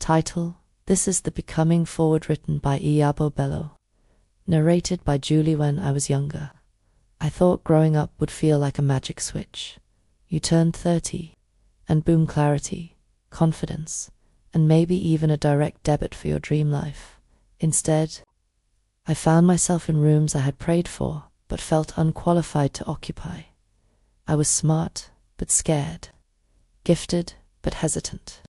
Title: This is the Becoming Forward, written by Iyabo Bello. Narrated by Julie. When I was younger, I thought growing up would feel like a magic switch. You turned 30, and boom, clarity, confidence, and maybe even a direct debit for your dream life. Instead, I found myself in rooms I had prayed for, but felt unqualified to occupy. I was smart, but scared. Gifted, but hesitant.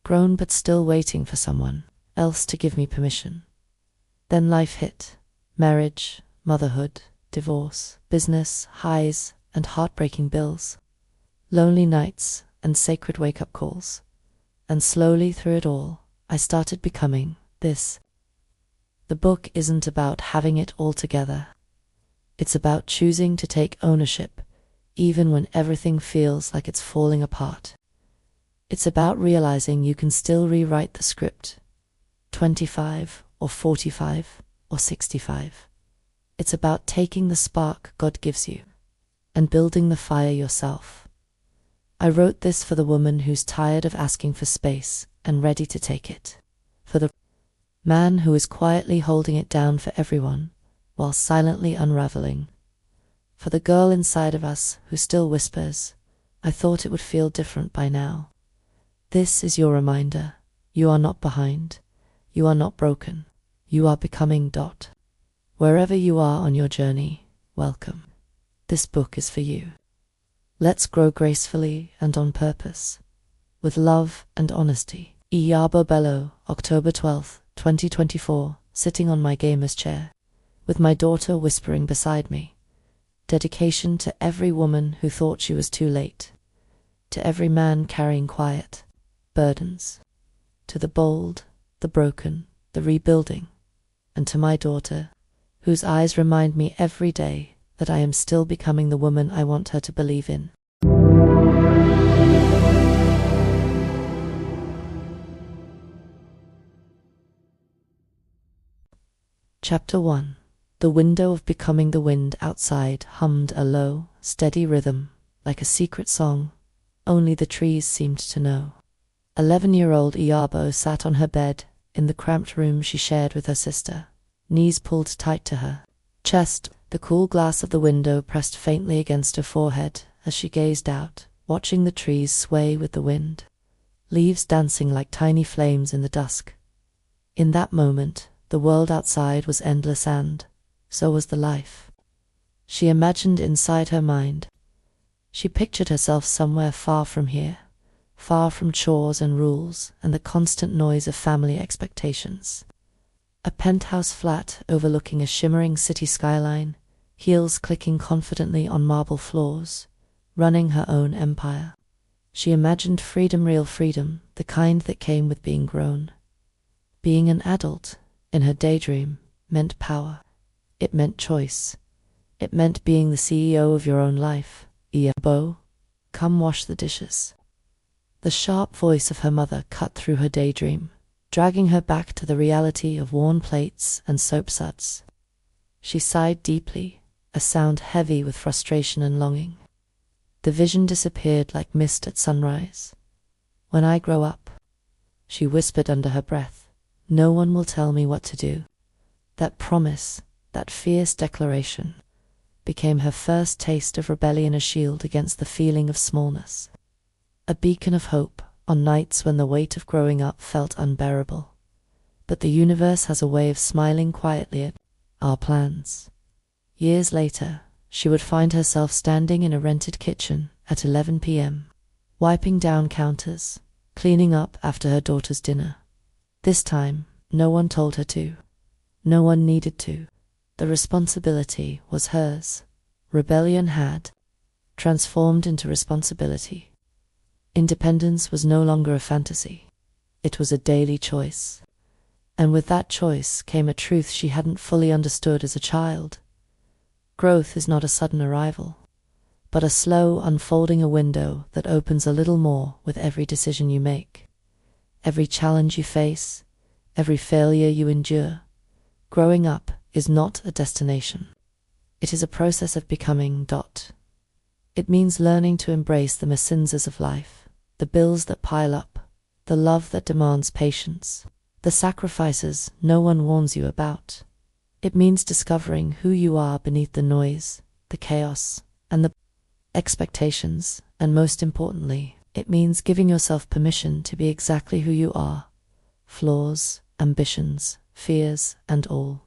Grown, but still waiting for someone else to give me permission. Then life hit. Marriage, motherhood, divorce, business, highs, and heartbreaking bills. Lonely nights and sacred wake-up calls. And slowly through it all, I started becoming this. The book isn't about having it all together. It's about choosing to take ownership, even when everything feels like it's falling apart. It's about realizing you can still rewrite the script, 25 or 45 or 65. It's about taking the spark God gives you and building the fire yourself. I wrote this for the woman who's tired of asking for space and ready to take it. For the man who is quietly holding it down for everyone while silently unraveling. For the girl inside of us who still whispers, I thought it would feel different by now. This is your reminder. You are not behind. You are not broken. You are becoming. Wherever you are on your journey, welcome. This book is for you. Let's grow gracefully and on purpose, with love and honesty. Iyabo Bello, October 12, 2024, sitting on my gamer's chair, with my daughter whispering beside me. Dedication to every woman who thought she was too late, to every man carrying quiet burdens, to the bold, the broken, the rebuilding, and to my daughter, whose eyes remind me every day that I am still becoming the woman I want her to believe in. Chapter 1. The window of becoming. The wind outside hummed a low, steady rhythm, like a secret song only the trees seemed to know. 11-year-old Iyabo sat on her bed in the cramped room she shared with her sister, knees pulled tight to her chest, the cool glass of the window pressed faintly against her forehead as she gazed out, watching the trees sway with the wind, leaves dancing like tiny flames in the dusk. In that moment, the world outside was endless, and so was the life she imagined inside her mind. She pictured herself somewhere far from here, far from chores and rules and the constant noise of family expectations. A penthouse flat overlooking a shimmering city skyline, heels clicking confidently on marble floors, running her own empire. She imagined freedom, real freedom, the kind that came with being grown. Being an adult, in her daydream, meant power. It meant choice. It meant being the CEO of your own life. Iyabo, come wash the dishes. The sharp voice of her mother cut through her daydream, dragging her back to the reality of worn plates and soap suds. She sighed deeply, a sound heavy with frustration and longing. The vision disappeared like mist at sunrise. When I grow up, she whispered under her breath, no one will tell me what to do. That promise, that fierce declaration, became her first taste of rebellion, a shield against the feeling of smallness. A beacon of hope on nights when the weight of growing up felt unbearable. But the universe has a way of smiling quietly at our plans. Years later, she would find herself standing in a rented kitchen at 11 p.m., wiping down counters, cleaning up after her daughter's dinner. This time, no one told her to. No one needed to. The responsibility was hers. Rebellion had transformed into responsibility. Independence was no longer a fantasy. It was a daily choice. And with that choice came a truth she hadn't fully understood as a child. Growth is not a sudden arrival, but a slow unfolding, a window that opens a little more with every decision you make, every challenge you face, every failure you endure. Growing up is not a destination. It is a process of becoming. It means learning to embrace the messiness of life, the bills that pile up, the love that demands patience, the sacrifices no one warns you about. It means discovering who you are beneath the noise, the chaos, and the expectations, and most importantly, it means giving yourself permission to be exactly who you are, flaws, ambitions, fears, and all.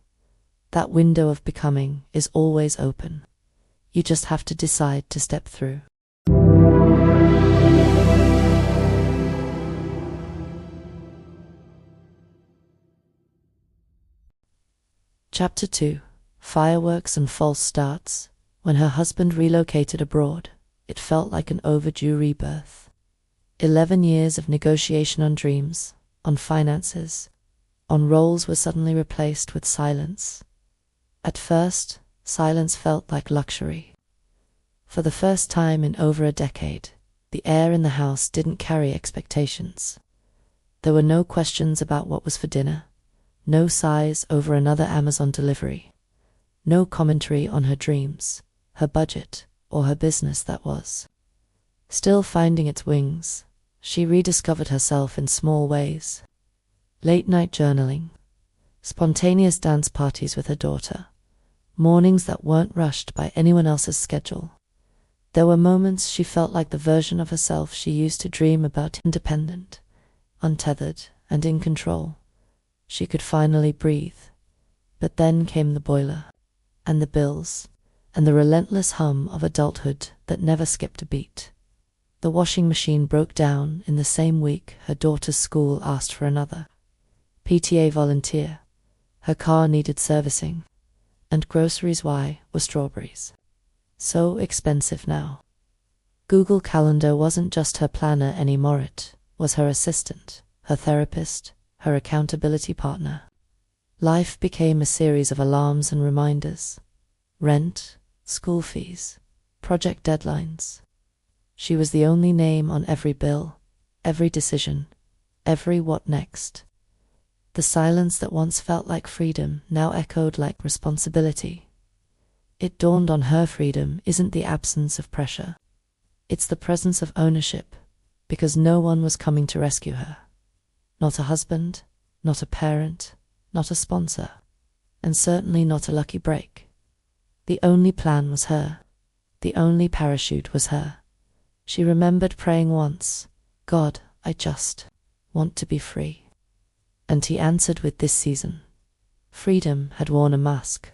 That window of becoming is always open. You just have to decide to step through. Chapter 2. Fireworks and False Starts. When her husband relocated abroad, it felt like an overdue rebirth. 11 years of negotiation on dreams, on finances, on roles were suddenly replaced with silence. At first, silence felt like luxury. For the first time in over a decade, the air in the house didn't carry expectations. There were no questions about what was for dinner, no sighs over another Amazon delivery, no commentary on her dreams, her budget, or her business that was still finding its wings. She rediscovered herself in small ways. Late-night journaling, spontaneous dance parties with her daughter, mornings that weren't rushed by anyone else's schedule. There were moments she felt like the version of herself she used to dream about, independent, untethered, and in control. She could finally breathe. But then came the boiler, and the bills, and the relentless hum of adulthood that never skipped a beat. The washing machine broke down in the same week her daughter's school asked for another PTA volunteer. Her car needed servicing, and groceries were strawberries. So expensive now. Google Calendar wasn't just her planner anymore, it was her assistant, her therapist, her accountability partner. Life became a series of alarms and reminders. Rent, school fees, project deadlines. She was the only name on every bill, every decision, every what next. The silence that once felt like freedom now echoed like responsibility. It dawned on her freedom isn't the absence of pressure. It's the presence of ownership, because no one was coming to rescue her. Not a husband, not a parent, not a sponsor, and certainly not a lucky break. The only plan was her. The only parachute was her. She remembered praying once, "God, I just want to be free." And he answered with this season. Freedom had worn a mask.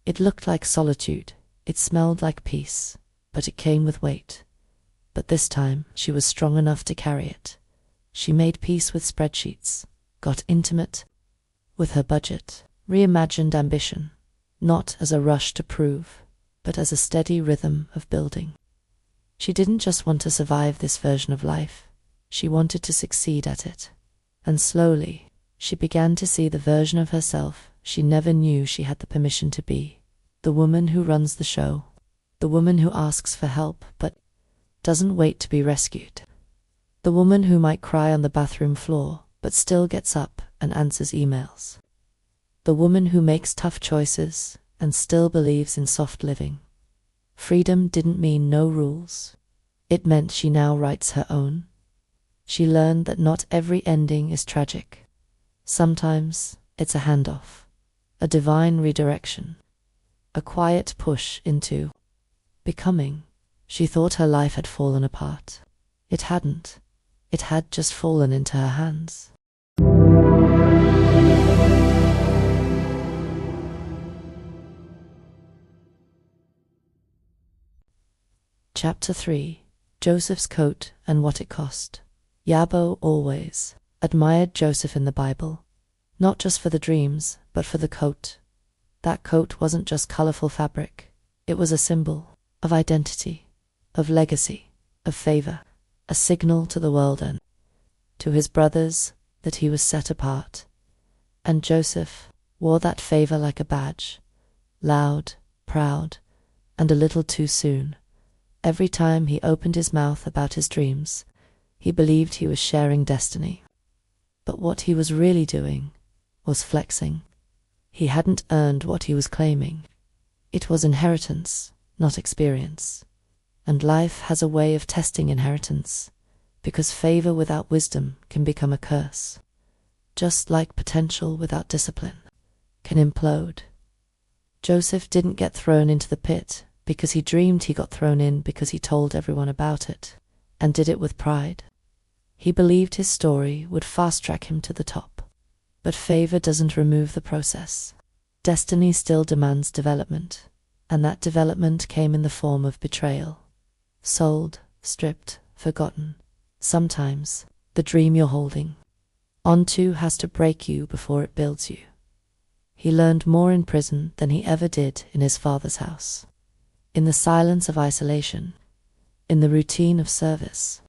It looked like solitude, it smelled like peace, but it came with weight. But this time, she was strong enough to carry it. She made peace with spreadsheets, got intimate with her budget, reimagined ambition, not as a rush to prove, but as a steady rhythm of building. She didn't just want to survive this version of life, she wanted to succeed at it. And slowly, she began to see the version of herself she never knew she had the permission to be. The woman who runs the show. The woman who asks for help but doesn't wait to be rescued. The woman who might cry on the bathroom floor but still gets up and answers emails. The woman who makes tough choices and still believes in soft living. Freedom didn't mean no rules. It meant she now writes her own. She learned that not every ending is tragic. Sometimes it's a handoff, a divine redirection, a quiet push into becoming. She thought her life had fallen apart. It hadn't. It had just fallen into her hands. Chapter 3. Joseph's Coat and What It Cost. Iyabo always admired Joseph in the Bible, not just for the dreams, but for the coat. That coat wasn't just colorful fabric. It was a symbol of identity, of legacy, of favor, a signal to the world and to his brothers that he was set apart. And Joseph wore that favor like a badge, loud, proud, and a little too soon. Every time he opened his mouth about his dreams, he believed he was sharing destiny. But what he was really doing was flexing. He hadn't earned what he was claiming. It was inheritance, not experience. And life has a way of testing inheritance, because favor without wisdom can become a curse, just like potential without discipline can implode. Joseph didn't get thrown into the pit because he dreamed he got thrown in because he told everyone about it, and did it with pride. He believed his story would fast-track him to the top. But favor doesn't remove the process. Destiny still demands development, and that development came in the form of betrayal. Sold, stripped, forgotten. Sometimes, the dream you're holding onto has to break you before it builds you. He learned more in prison than he ever did in his father's house. In the silence of isolation, in the routine of service,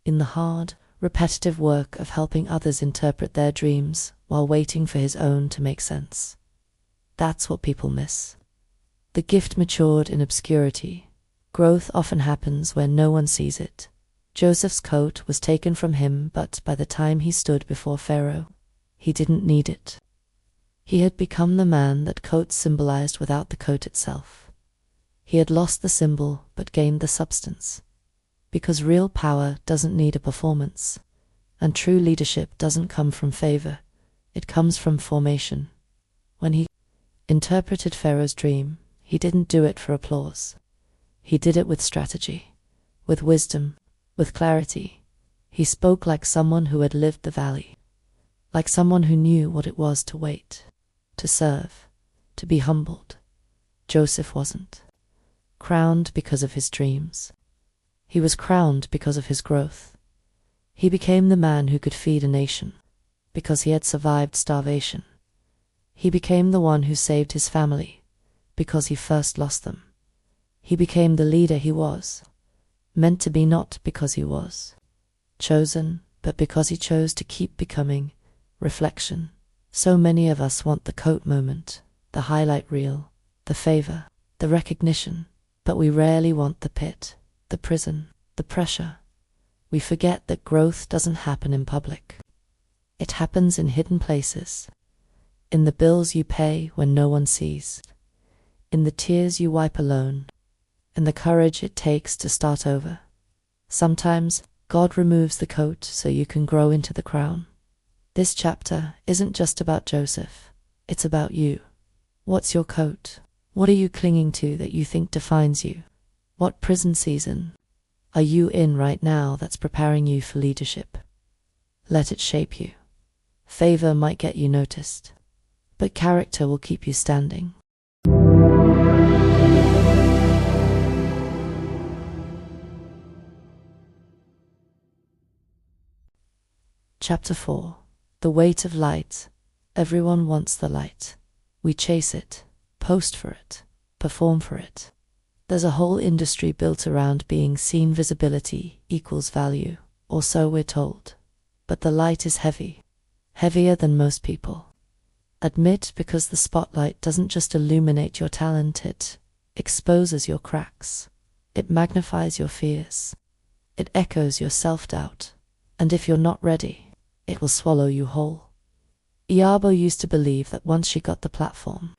in the hard, repetitive work of helping others interpret their dreams while waiting for his own to make sense. That's what people miss. The gift matured in obscurity. Growth often happens where no one sees it. Joseph's coat was taken from him, but by the time he stood before Pharaoh, he didn't need it. He had become the man that coats symbolized without the coat itself. He had lost the symbol but gained the substance. Because real power doesn't need a performance, and true leadership doesn't come from favor, it comes from formation. When he interpreted Pharaoh's dream, he didn't do it for applause. He did it with strategy, with wisdom, with clarity. He spoke like someone who had lived the valley, like someone who knew what it was to wait, to serve, to be humbled. Joseph wasn't crowned because of his dreams. He was crowned because of his growth. He became the man who could feed a nation, because he had survived starvation. He became the one who saved his family, because he first lost them. He became the leader he was, meant to be, not because he was chosen, but because he chose to keep becoming. Reflection. So many of us want the coat moment, the highlight reel, the favor, the recognition, but we rarely want the pit, the prison, the pressure. We forget that growth doesn't happen in public. It happens in hidden places, in the bills you pay when no one sees, in the tears you wipe alone, in the courage it takes to start over. Sometimes God removes the coat so you can grow into the crown. This chapter isn't just about Joseph, it's about you. What's your coat? What are you clinging to that you think defines you? What prison season are you in right now that's preparing you for leadership? Let it shape you. Favor might get you noticed, but character will keep you standing. Chapter 4. The weight of light. Everyone wants the light. We chase it, post for it, perform for it. There's a whole industry built around being seen. Visibility equals value, or so we're told. But the light is heavy, heavier than most people admit, because the spotlight doesn't just illuminate your talent, it exposes your cracks. It magnifies your fears. It echoes your self-doubt. And if you're not ready, it will swallow you whole. Iyabo used to believe that once she got the platform,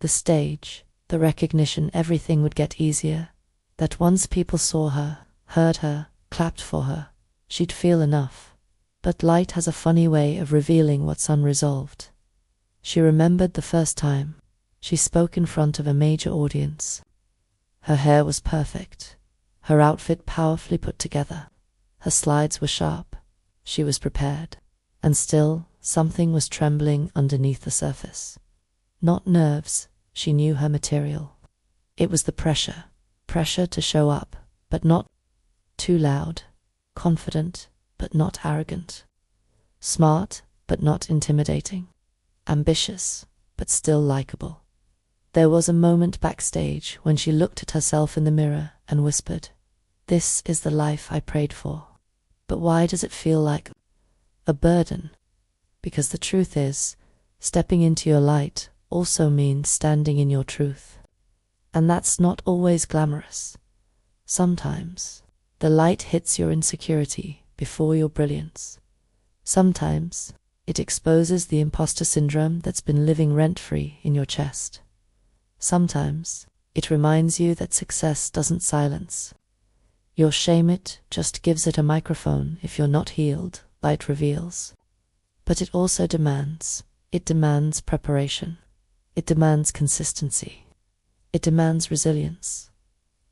the stage, the recognition, everything would get easier. That once people saw her, heard her, clapped for her, she'd feel enough. But light has a funny way of revealing what's unresolved. She remembered the first time she spoke in front of a major audience. Her hair was perfect, her outfit powerfully put together. Her slides were sharp, she was prepared, and still something was trembling underneath the surface. Not nerves, she knew her material. It was the pressure to show up, but not too loud, confident, but not arrogant, smart, but not intimidating, ambitious, but still likable. There was a moment backstage when she looked at herself in the mirror and whispered, "This is the life I prayed for." But why does it feel like a burden? Because the truth is, stepping into your light also means standing in your truth. And that's not always glamorous. Sometimes the light hits your insecurity before your brilliance. Sometimes it exposes the imposter syndrome that's been living rent-free in your chest. Sometimes it reminds you that success doesn't silence Your shame it just gives it a microphone. If you're not healed, light reveals. But it also demands. It demands preparation. It demands consistency. It demands resilience.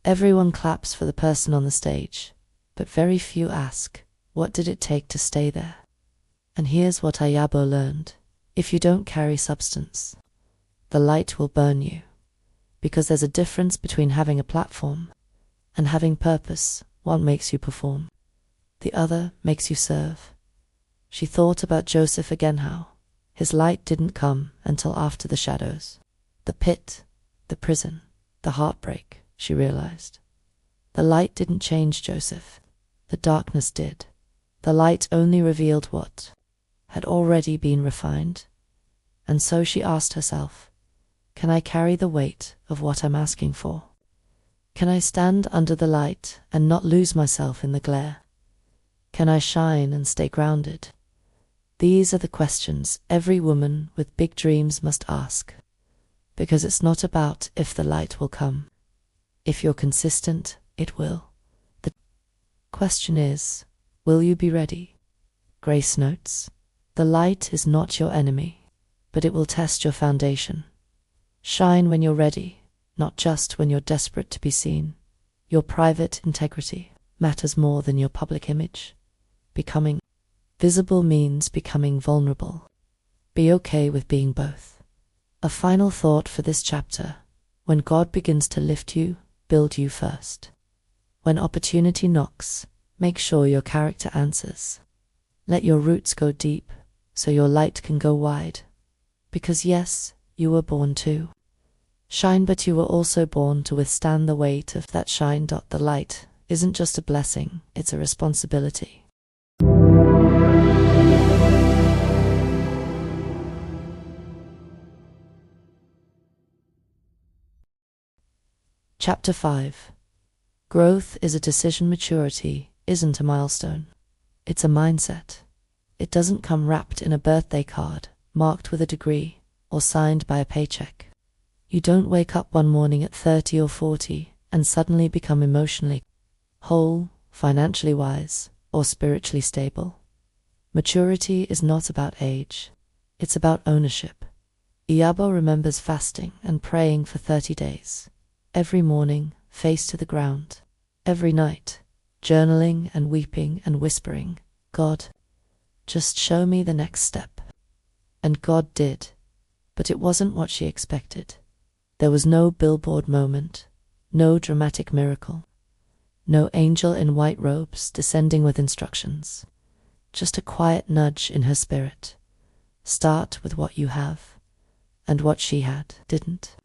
Everyone claps for the person on the stage, but very few ask, what did it take to stay there? And here's what Iyabo learned. If you don't carry substance, the light will burn you. Because there's a difference between having a platform and having purpose. One makes you perform. The other makes you serve. She thought about Joseph again, how his light didn't come until after the shadows. The pit, the prison, the heartbreak, she realized. The light didn't change Joseph. The darkness did. The light only revealed what had already been refined. And so she asked herself, can I carry the weight of what I'm asking for? Can I stand under the light and not lose myself in the glare? Can I shine and stay grounded? These are the questions every woman with big dreams must ask. Because it's not about if the light will come. If you're consistent, it will. The question is, will you be ready? Grace notes, the light is not your enemy, but it will test your foundation. Shine when you're ready, not just when you're desperate to be seen. Your private integrity matters more than your public image. Becoming visible means becoming vulnerable. Be okay with being both. A final thought for this chapter. When God begins to lift you, build you first. When opportunity knocks, make sure your character answers. Let your roots go deep, so your light can go wide. Because yes, you were born to shine, but you were also born to withstand the weight of that shine. The light isn't just a blessing, it's a responsibility. Chapter 5. Growth is a decision. Maturity isn't a milestone. It's a mindset. It doesn't come wrapped in a birthday card, marked with a degree, or signed by a paycheck. You don't wake up one morning at 30 or 40 and suddenly become emotionally whole, financially wise, or spiritually stable. Maturity is not about age. It's about ownership. Iyabo remembers fasting and praying for 30 days. Every morning, face to the ground. Every night, journaling and weeping and whispering, God, just show me the next step. And God did. But it wasn't what she expected. There was no billboard moment, no dramatic miracle, no angel in white robes descending with instructions. Just a quiet nudge in her spirit. Start with what you have. And what she had didn't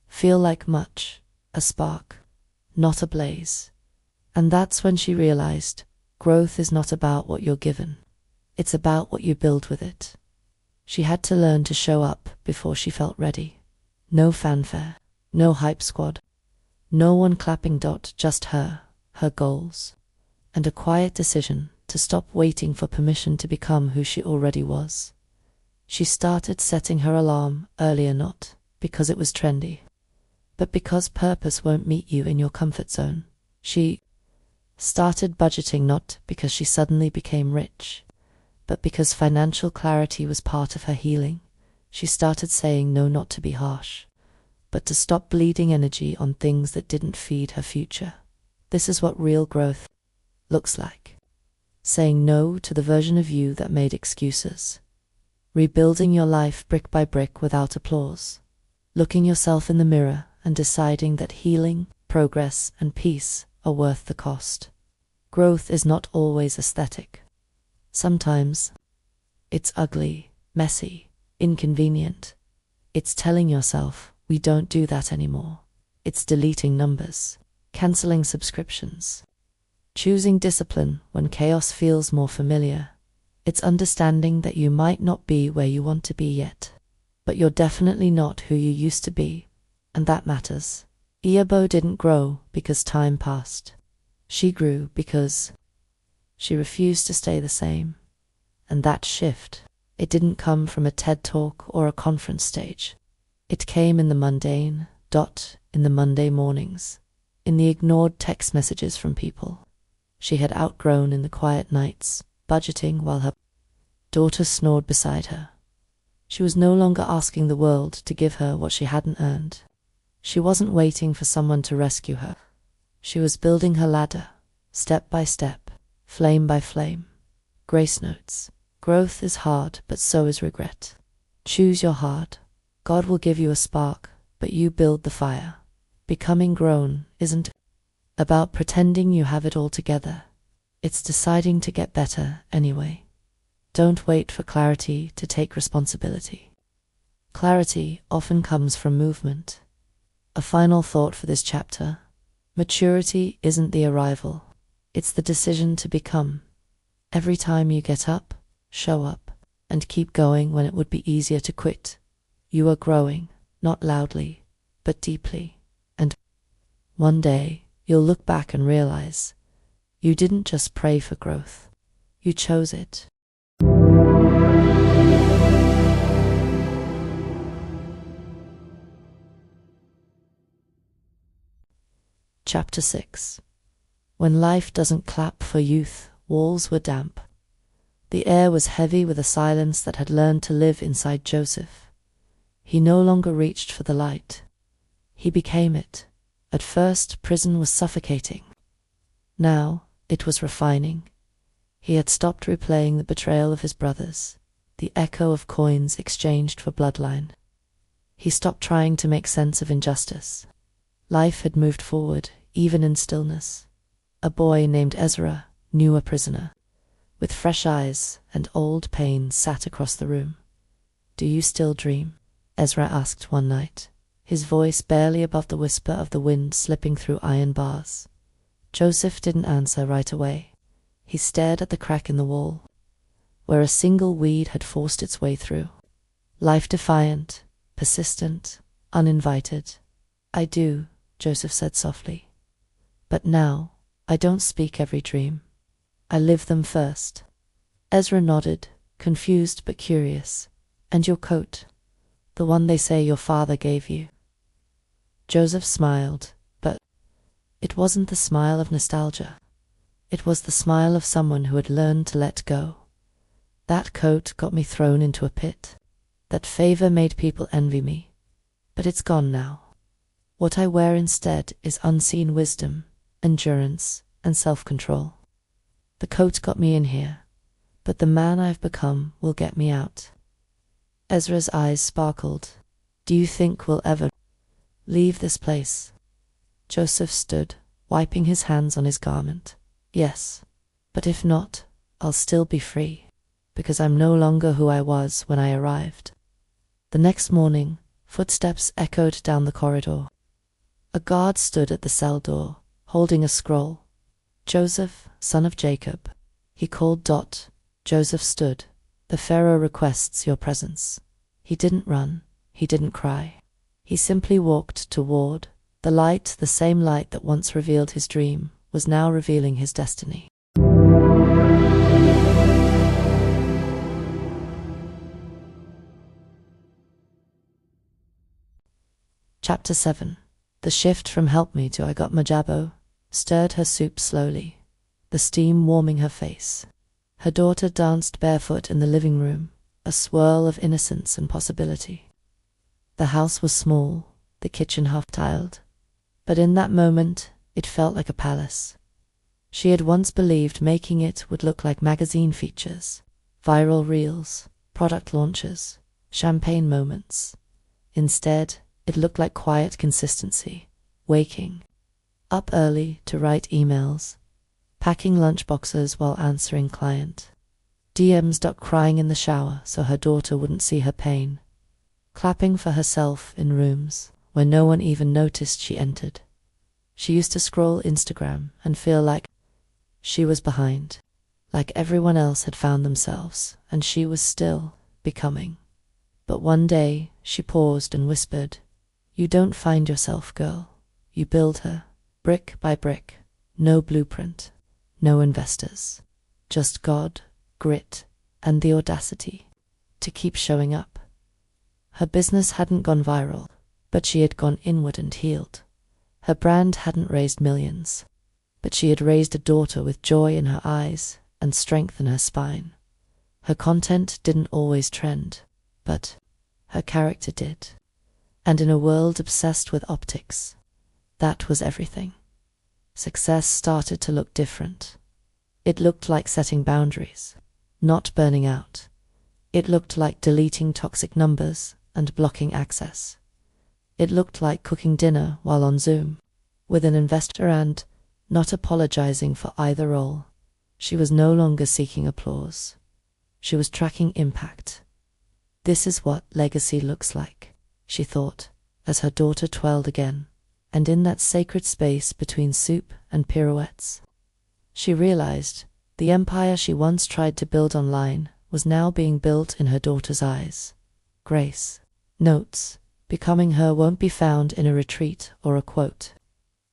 feel like much. A spark, not a blaze. And that's when she realized growth is not about what you're given. It's about what you build with it. She had to learn to show up before she felt ready. No fanfare, no hype squad, no one clapping. Just her goals, and a quiet decision to stop waiting for permission to become who she already was. She started setting her alarm earlier, not because it was trendy, but because purpose won't meet you in your comfort zone. She started budgeting not because she suddenly became rich, but because financial clarity was part of her healing. She started saying no, not to be harsh, but to stop bleeding energy on things that didn't feed her future. This is what real growth looks like. Saying no to the version of you that made excuses. Rebuilding your life brick by brick without applause. Looking yourself in the mirror and deciding that healing, progress, and peace are worth the cost. Growth is not always aesthetic. Sometimes it's ugly, messy, inconvenient. It's telling yourself, we don't do that anymore. It's deleting numbers, canceling subscriptions, choosing discipline when chaos feels more familiar. It's understanding that you might not be where you want to be yet, but you're definitely not who you used to be, and that matters. Iyabo didn't grow because time passed. She grew because she refused to stay the same. And that shift, it didn't come from a TED Talk or a conference stage. It came in the mundane, in the Monday mornings, in the ignored text messages from people, she had outgrown in the quiet nights, budgeting while her daughter snored beside her. She was no longer asking the world to give her what she hadn't earned. She wasn't waiting for someone to rescue her. She was building her ladder, step by step, flame by flame. Grace notes: growth is hard, but so is regret. Choose your heart. God will give you a spark, but you build the fire. Becoming grown isn't about pretending you have it all together. It's deciding to get better anyway. Don't wait for clarity to take responsibility. Clarity often comes from movement. A final thought for this chapter: maturity isn't the arrival, it's the decision to become. Every time you get up, show up, and keep going when it would be easier to quit, you are growing, not loudly, but deeply. And one day, you'll look back and realize you didn't just pray for growth, you chose it. Chapter 6. When life doesn't clap for youth, walls were damp. The air was heavy with a silence that had learned to live inside Joseph. He no longer reached for the light. He became it. At first, prison was suffocating. Now, it was refining. He had stopped replaying the betrayal of his brothers, the echo of coins exchanged for bloodline. He stopped trying to make sense of injustice. Life had moved forward, even in stillness. A boy named Ezra, new a prisoner, with fresh eyes and old pain, sat across the room. "Do you still dream?" Ezra asked one night, his voice barely above the whisper of the wind slipping through iron bars. Joseph didn't answer right away. He stared at the crack in the wall, where a single weed had forced its way through. Life-defiant, persistent, uninvited. "I do," Joseph said softly. "But now, I don't speak every dream. I live them first." Ezra nodded, confused but curious. "And your coat? The one they say your father gave you?" Joseph smiled, but it wasn't the smile of nostalgia. It was the smile of someone who had learned to let go. "That coat got me thrown into a pit. That favor made people envy me. But it's gone now. What I wear instead is unseen wisdom, endurance, and self-control. The coat got me in here, but the man I've become will get me out." Ezra's eyes sparkled. "Do you think we'll ever leave this place?" Joseph stood, wiping his hands on his garment. "Yes, but if not, I'll still be free, because I'm no longer who I was when I arrived." The next morning, footsteps echoed down the corridor. A guard stood at the cell door, holding a scroll. "Joseph, son of Jacob," he called. Joseph stood. "The Pharaoh requests your presence." He didn't run. He didn't cry. He simply walked toward the light. The same light that once revealed his dream was now revealing his destiny. Chapter 7. The shift from "help me" to "I got my Iyabo" stirred her soup slowly, the steam warming her face. Her daughter danced barefoot in the living room, a swirl of innocence and possibility. The house was small, the kitchen half-tiled, but in that moment it felt like a palace. She had once believed making it would look like magazine features, viral reels, product launches, champagne moments. Instead, it looked like quiet consistency, waking up early to write emails, packing lunchboxes while answering client DMs, crying in the shower so her daughter wouldn't see her pain, clapping for herself in rooms where no one even noticed she entered. She used to scroll Instagram and feel like she was behind, like everyone else had found themselves and she was still becoming. But one day she paused and whispered, "You don't find yourself, girl. You build her, brick by brick. No blueprint, no investors. Just God, grit, and the audacity to keep showing up." Her business hadn't gone viral, but she had gone inward and healed. Her brand hadn't raised millions, but but she had raised a daughter with joy in her eyes and strength in her spine. Her content didn't always trend, but her character did. And in a world obsessed with optics, that was everything. Success started to look different. It looked like setting boundaries, not burning out. It looked like deleting toxic numbers and blocking access. It looked like cooking dinner while on Zoom with an investor and not apologizing for either role. She was no longer seeking applause. She was tracking impact. This is what legacy looks like, she thought, as her daughter twirled again, and in that sacred space between soup and pirouettes, she realized the empire she once tried to build online was now being built in her daughter's eyes. Grace notes, becoming her won't be found in a retreat or a quote.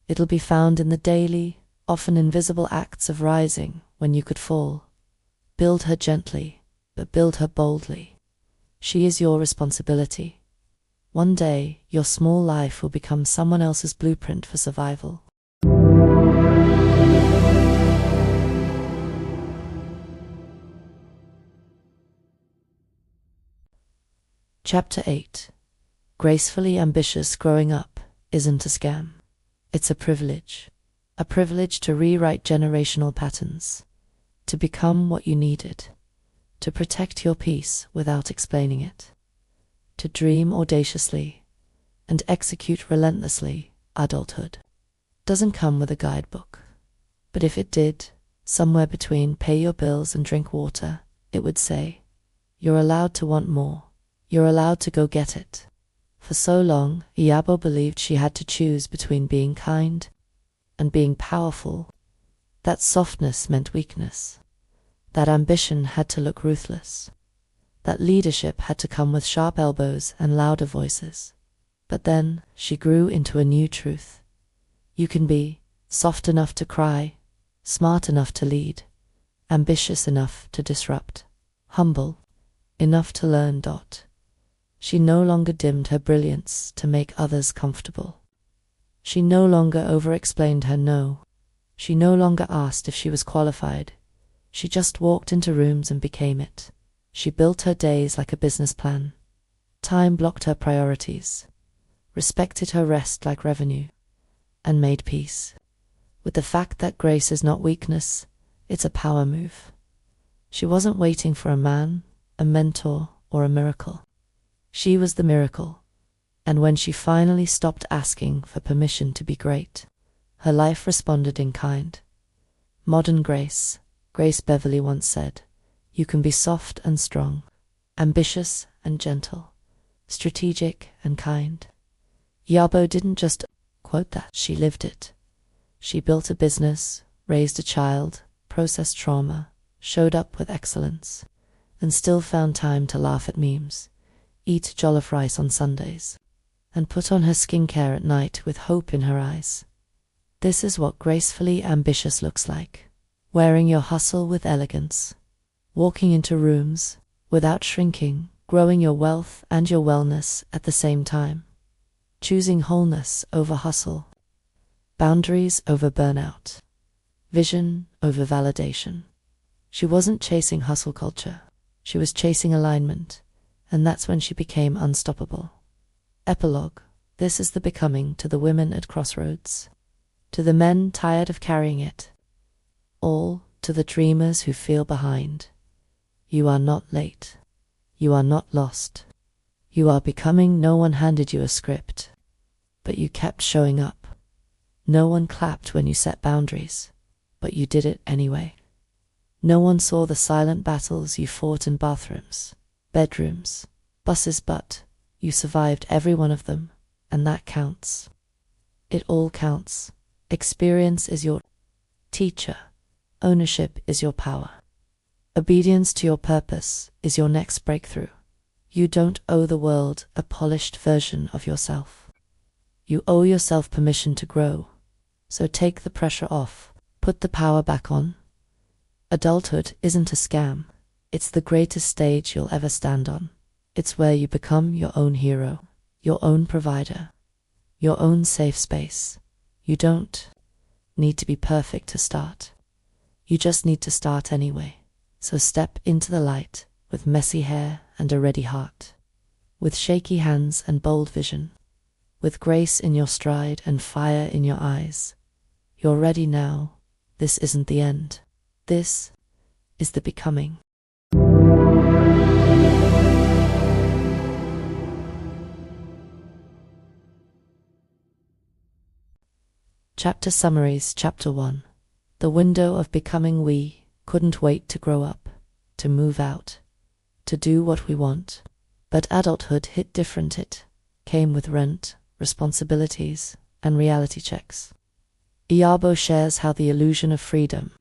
It'll be found in the daily, often invisible acts of rising when you could fall. Build her gently, but build her boldly. She is your responsibility. One day, your small life will become someone else's blueprint for survival. Chapter 8. Gracefully ambitious growing up isn't a scam. It's a privilege to rewrite generational patterns, to become what you needed, to protect your peace without explaining it, to dream audaciously and execute relentlessly. Adulthood doesn't come with a guidebook, but if it did, somewhere between pay your bills and drink water, it would say, you're allowed to want more. You're allowed to go get it. For so long, Iyabo believed she had to choose between being kind and being powerful. That softness meant weakness. That ambition had to look ruthless. That leadership had to come with sharp elbows and louder voices. But then she grew into a new truth. You can be soft enough to cry, smart enough to lead, ambitious enough to disrupt, humble enough to learn. She no longer dimmed her brilliance to make others comfortable. She no longer over-explained her no. She no longer asked if she was qualified. She just walked into rooms and became it. She built her days like a business plan. Time blocked her priorities, respected her rest like revenue, and made peace with the fact that grace is not weakness, it's a power move. She wasn't waiting for a man, a mentor, or a miracle. She was the miracle, and when she finally stopped asking for permission to be great, her life responded in kind. Modern grace, Grace Beverly once said, you can be soft and strong, ambitious and gentle, strategic and kind. Iyabo didn't just quote that, she lived it. She built a business, raised a child, processed trauma, showed up with excellence, and still found time to laugh at memes, eat jollof rice on Sundays, and put on her skincare at night with hope in her eyes. This is what gracefully ambitious looks like. Wearing your hustle with elegance, walking into rooms without shrinking, growing your wealth and your wellness at the same time, choosing wholeness over hustle, boundaries over burnout, vision over validation. She wasn't chasing hustle culture, she was chasing alignment, and that's when she became unstoppable. Epilogue. This is the becoming to the women at crossroads, to the men tired of carrying it, all to the dreamers who feel behind. You are not late. You are not lost. You are becoming. No one handed you a script, but you kept showing up. No one clapped when you set boundaries, but you did it anyway. No one saw the silent battles you fought in bathrooms, bedrooms, buses, but you survived every one of them, and that counts. It all counts. Experience is your teacher. Ownership is your power. Obedience to your purpose is your next breakthrough. You don't owe the world a polished version of yourself. You owe yourself permission to grow. So take the pressure off. Put the power back on. Adulthood isn't a scam. It's the greatest stage you'll ever stand on. It's where you become your own hero, your own provider, your own safe space. You don't need to be perfect to start. You just need to start anyway. So step into the light with messy hair and a ready heart, with shaky hands and bold vision, with grace in your stride and fire in your eyes. You're ready now. This isn't the end. This is the becoming. Chapter summaries. Chapter 1. The window of becoming. We couldn't wait to grow up, to move out, to do what we want. But adulthood hit different. It came with rent, responsibilities, and reality checks. Iyabo shares how the illusion of freedom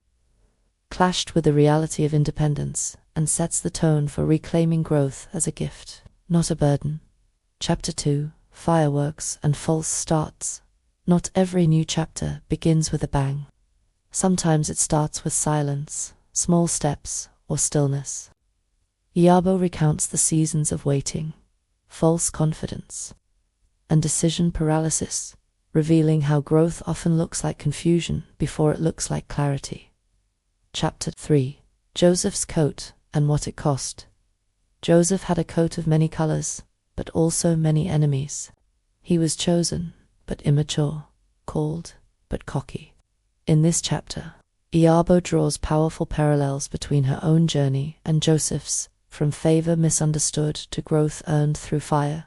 clashed with the reality of independence and sets the tone for reclaiming growth as a gift, not a burden. Chapter 2. Fireworks and false starts. Not every new chapter begins with a bang. Sometimes it starts with silence, small steps, or stillness. Iyabo recounts the seasons of waiting, false confidence, and decision paralysis, revealing how growth often looks like confusion before it looks like clarity. Chapter 3. Joseph's coat and what it cost. Joseph had a coat of many colors, but also many enemies. He was chosen, but immature, called, but cocky. In this chapter, Iyabo draws powerful parallels between her own journey and Joseph's, from favor misunderstood to growth earned through fire.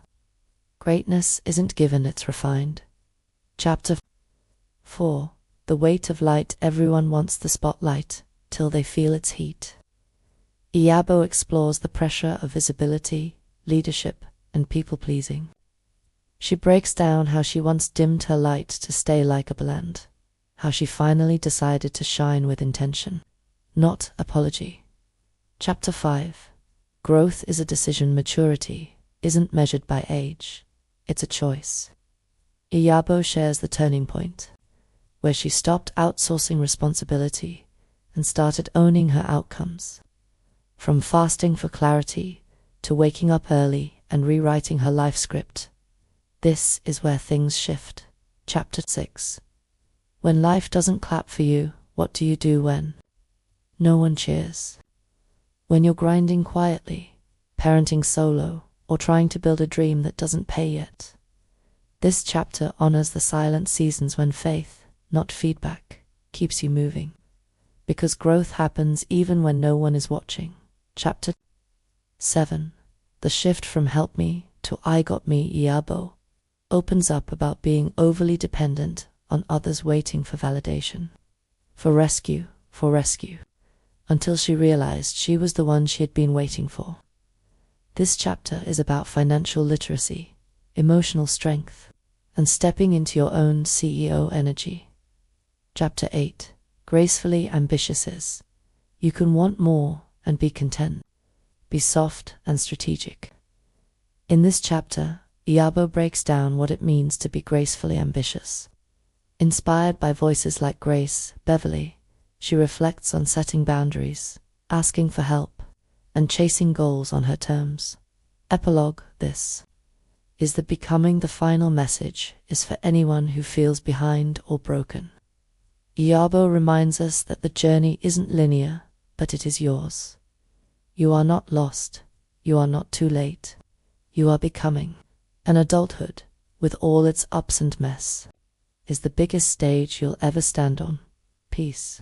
Greatness isn't given, it's refined. Chapter 4. The weight of light. Everyone wants the spotlight till they feel its heat. Iyabo explores the pressure of visibility, leadership, and people-pleasing. She breaks down how she once dimmed her light to stay likable and how she finally decided to shine with intention, not apology. Chapter 5. Growth is a decision. Maturity isn't measured by age, it's a choice. Iyabo shares the turning point, where she stopped outsourcing responsibility and started owning her outcomes. From fasting for clarity to waking up early and rewriting her life script, this is where things shift. Chapter 6. When life doesn't clap for you, what do you do when no one cheers? When you're grinding quietly, parenting solo, or trying to build a dream that doesn't pay yet. This chapter honors the silent seasons when faith, not feedback, keeps you moving. Because growth happens even when no one is watching. Chapter 7. The shift from help me to I got me. Iyabo opens up about being overly dependent on others, waiting for validation, for rescue, until she realized she was the one she had been waiting for. This chapter is about financial literacy, emotional strength, and stepping into your own CEO energy. Chapter 8. Gracefully ambitious. You can want more and be content. Be soft and strategic. In this chapter, Iyabo breaks down what it means to be gracefully ambitious. Inspired by voices like Grace, Beverly, she reflects on setting boundaries, asking for help, and chasing goals on her terms. Epilogue. This is the becoming. The final message is for anyone who feels behind or broken. Iyabo reminds us that the journey isn't linear, but it is yours. You are not lost. You are not too late. You are becoming. And adulthood, with all its ups and mess, is the biggest stage you'll ever stand on. Peace.